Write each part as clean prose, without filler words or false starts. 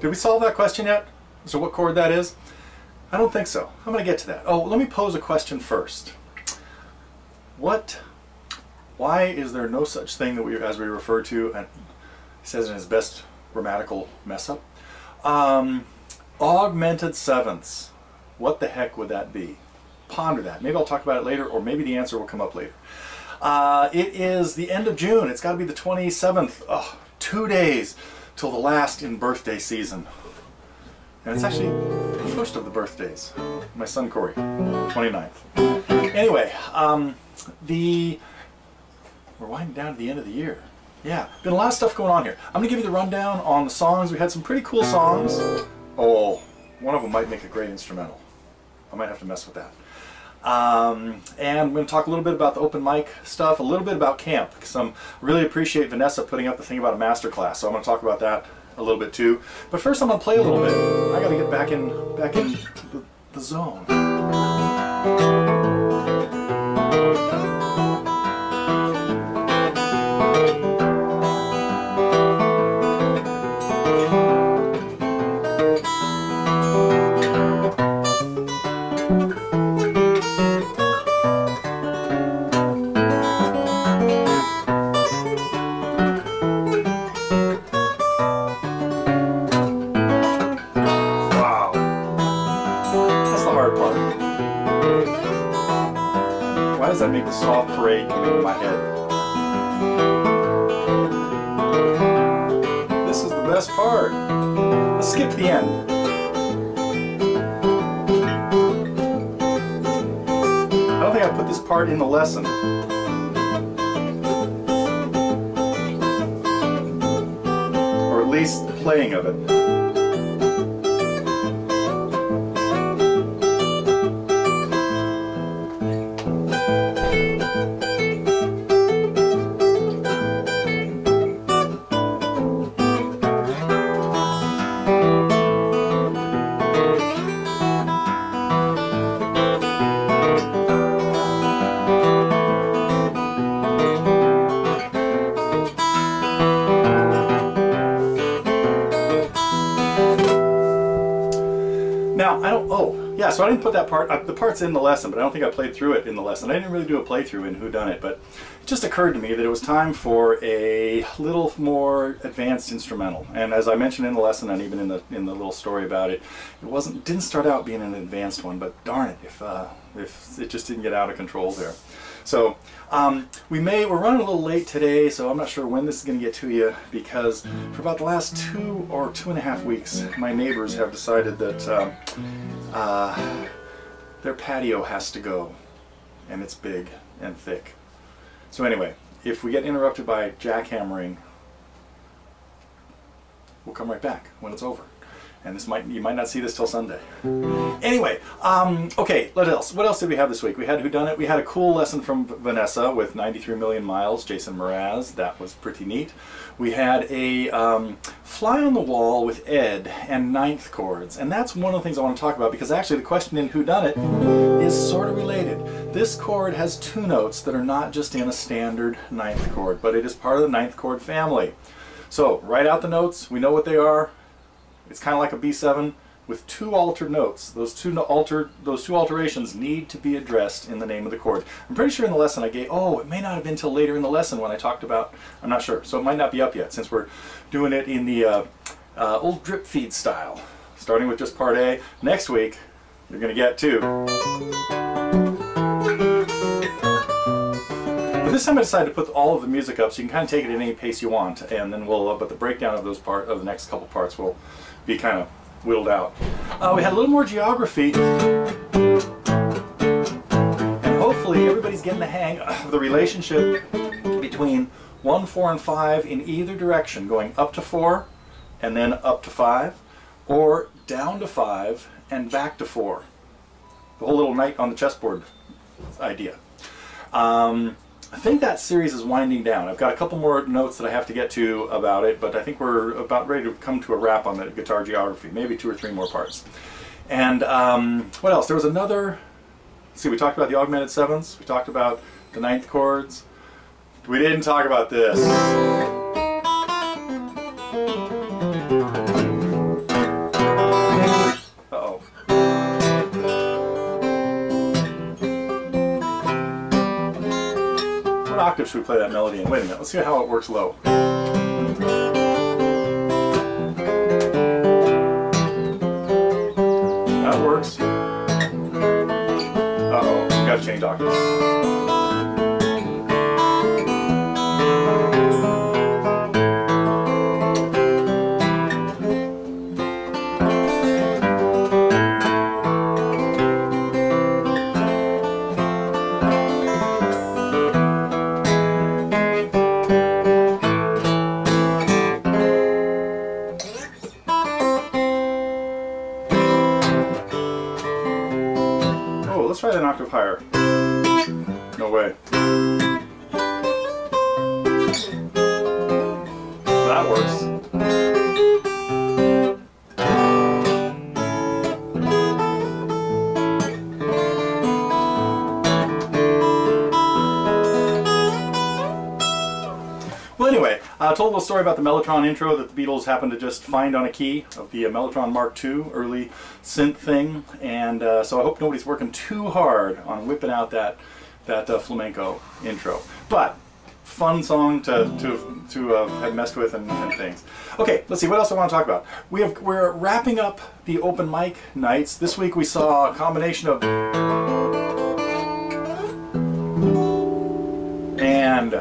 Did we solve that question yet? So what chord that is? I don't think so. I'm going to get to that. Oh, let me pose a question first. Why is there no such thing that as we refer to, and he says in his best grammatical mess up, augmented sevenths? What the heck would that be? Ponder that. Maybe I'll talk about it later, or maybe the answer will come up later. It is the end of June. It's got to be the 27th. Oh, 2 days till the last in birthday season. And it's actually the first of the birthdays. My son Corey, 29th. Anyway, we're winding down to the end of the year. Yeah, been a lot of stuff going on here. I'm going to give you the rundown on the songs. We had some pretty cool songs. Oh, one of them might make a great instrumental. I might have to mess with that. And I'm going to talk a little bit about the open mic stuff, a little bit about camp, because I really appreciate Vanessa putting up the thing about a master class. So I'm going to talk about that a little bit too. But first I'm going to play a little bit. I got to get back in the zone. That make the soft parade come into my head. This is the best part. Let's skip the end. I don't think I put this part in the lesson. Or at least the playing of it. So I didn't put that part, the part's in the lesson, but I don't think I played through it in the lesson. I didn't really do a playthrough in Whodunit, but it just occurred to me that it was time for a little more advanced instrumental. And as I mentioned in the lesson, and even in the little story about it, didn't start out being an advanced one, but darn it, if it just didn't get out of control there. So we're running a little late today, so I'm not sure when this is going to get to you, because for about the last 2 or 2.5 weeks, my neighbors have decided that their patio has to go, and it's big and thick. So anyway, if we get interrupted by jackhammering, we'll come right back when it's over. And you might not see this till Sunday. Anyway, okay, what else did we have this week? We had Whodunit. We had a cool lesson from Vanessa with 93 Million Miles, Jason Mraz. That was pretty neat. We had a Fly on the Wall with Ed and ninth chords. And that's one of the things I want to talk about, because actually the question in Whodunit is sort of related. This chord has 2 notes that are not just in a standard ninth chord, but it is part of the ninth chord family. So write out the notes. We know what they are. It's kind of like a B7 with 2 altered notes. Those two alterations need to be addressed in the name of the chord. I'm pretty sure in the lesson I gave, it may not have been till later in the lesson when I talked about, I'm not sure, so it might not be up yet since we're doing it in the old drip feed style, starting with just part A. Next week, you're going to get 2. But this time I decided to put all of the music up so you can kind of take it at any pace you want, and then but the breakdown of the next couple parts will be kind of whittled out. We had a little more geography, and hopefully everybody's getting the hang of the relationship between 1, 4, and 5 in either direction, going up to 4 and then up to 5, or down to 5 and back to 4. The whole little knight on the chessboard idea. I think that series is winding down. I've got a couple more notes that I have to get to about it, but I think we're about ready to come to a wrap on the guitar geography. Maybe 2 or 3 more parts. And what else? There was another... Let's see, we talked about the augmented 7ths. We talked about the ninth chords. We didn't talk about this. What octave should we play that melody in? Wait a minute, let's see how it works low. That works. Uh-oh, we gotta change octaves. Let's try an octave higher. No way. That works. Well, anyway, I told a little story about the Mellotron intro that the Beatles happened to just find on a key of the Mellotron Mark II early synth thing, and so I hope nobody's working too hard on whipping out that flamenco intro. But fun song to have messed with and things. Okay, let's see what else I want to talk about. We're wrapping up the open mic nights. This week we saw a combination of and.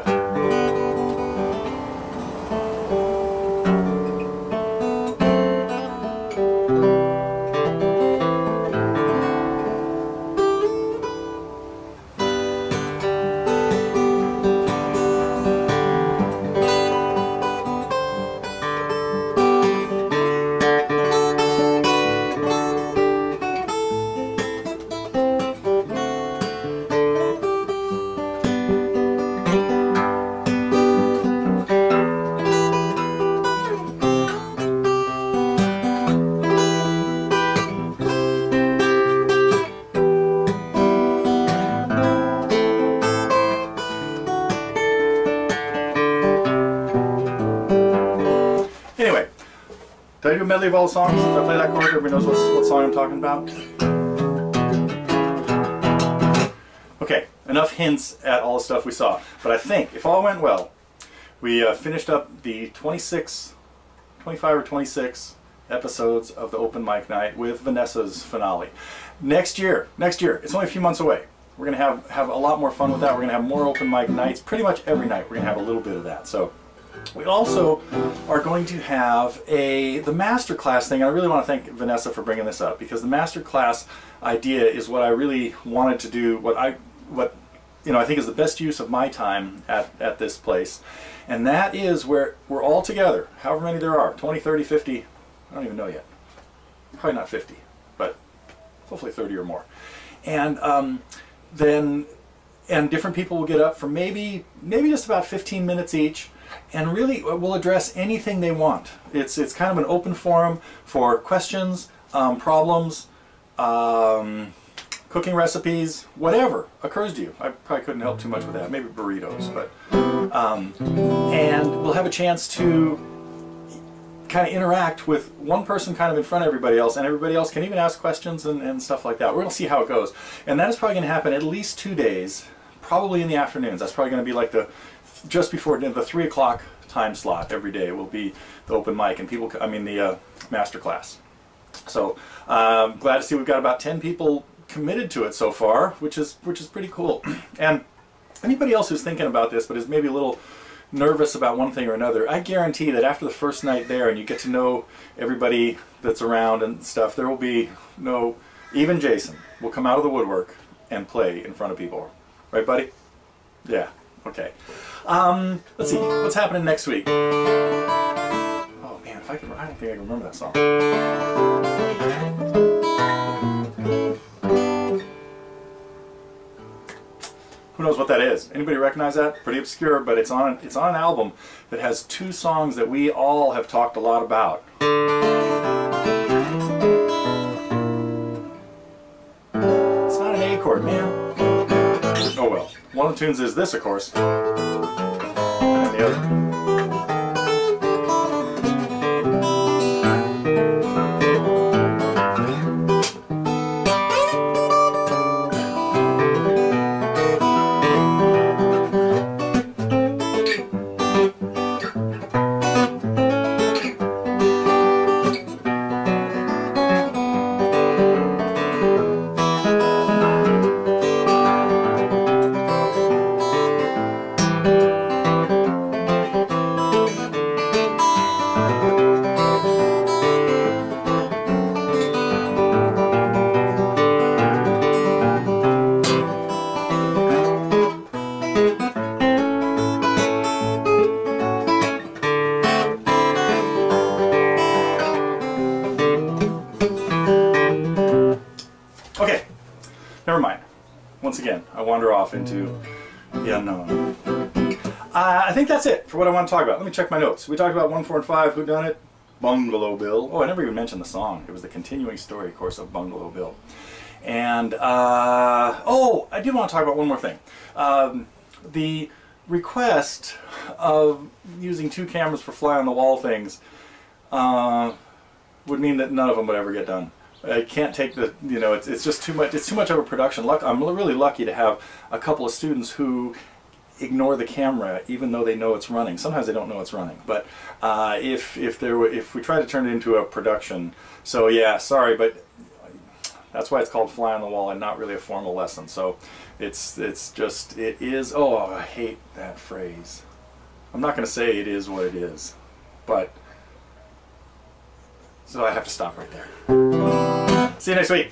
Anyway, did I do a medley of all the songs? Did I play that chord? Everybody knows what song I'm talking about? Okay, enough hints at all the stuff we saw. But I think, if all went well, we finished up the 25 or 26 episodes of the open mic night with Vanessa's finale. Next year, it's only a few months away. We're going to have a lot more fun with that. We're going to have more open mic nights pretty much every night. We're going to have a little bit of that. So we also are going to have the master class thing. I really want to thank Vanessa for bringing this up, because the master class idea is what I really wanted to do, what I think is the best use of my time at this place. And that is where we're all together, however many there are, 20, 30, 50, I don't even know yet. Probably not 50, but hopefully 30 or more. And different people will get up for maybe just about 15 minutes each, and really will address anything they want. It's kind of an open forum for questions, problems, cooking recipes, whatever occurs to you. I probably couldn't help too much with that, maybe burritos, but and we'll have a chance to kind of interact with one person kind of in front of everybody else, and everybody else can even ask questions and stuff like that. We're going to see how it goes, and that is probably going to happen at least 2 days, probably in the afternoons. That's probably going to be like just before the 3 o'clock time slot every day will be the open mic, and the master class. So glad to see we've got about 10 people committed to it so far, which is pretty cool. And anybody else who's thinking about this but is maybe a little nervous about one thing or another, I guarantee that after the first night there and you get to know everybody that's around and stuff, there will be even Jason will come out of the woodwork and play in front of people. Right, buddy? Yeah. Okay. Let's see. What's happening next week? Oh man, I don't think I can remember that song. Who knows what that is? Anybody recognize that? Pretty obscure, but it's on an album that has 2 songs that we all have talked a lot about. It's not an A chord, man. Oh well. One of the tunes is this, of course. And the other. wander off into the unknown. I think that's it for what I want to talk about. Let me check my notes. We talked about 1, 4, and 5, Whodunit, Bungalow Bill. Oh, I never even mentioned the song. It was the continuing story, of course, of Bungalow Bill. And, oh, I do want to talk about one more thing. The request of using 2 cameras for fly-on-the-wall things would mean that none of them would ever get done. I can't take the, you know, it's just too much. It's too much of a production. I'm really lucky to have a couple of students who ignore the camera even though they know it's running. Sometimes they don't know it's running. But if we try to turn it into a production, so yeah, sorry, but that's why it's called Fly on the Wall and not really a formal lesson. So it's just, it is. Oh, I hate that phrase. I'm not going to say it is what it is, but. So I have to stop right there. See you next week.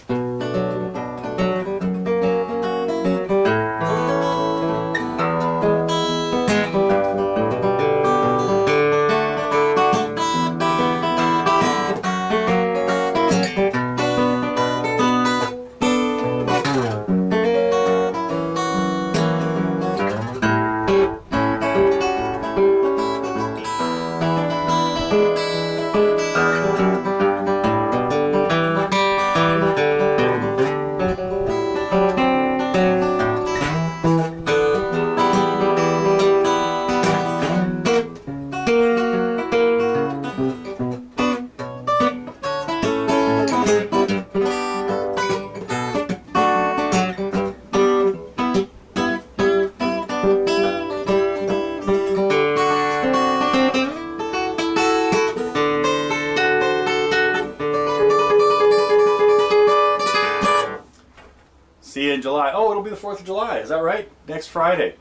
See you in July. Oh, it'll be the 4th of July. Is that right? Next Friday,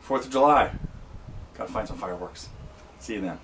4th of July. Gotta find some fireworks. See you then.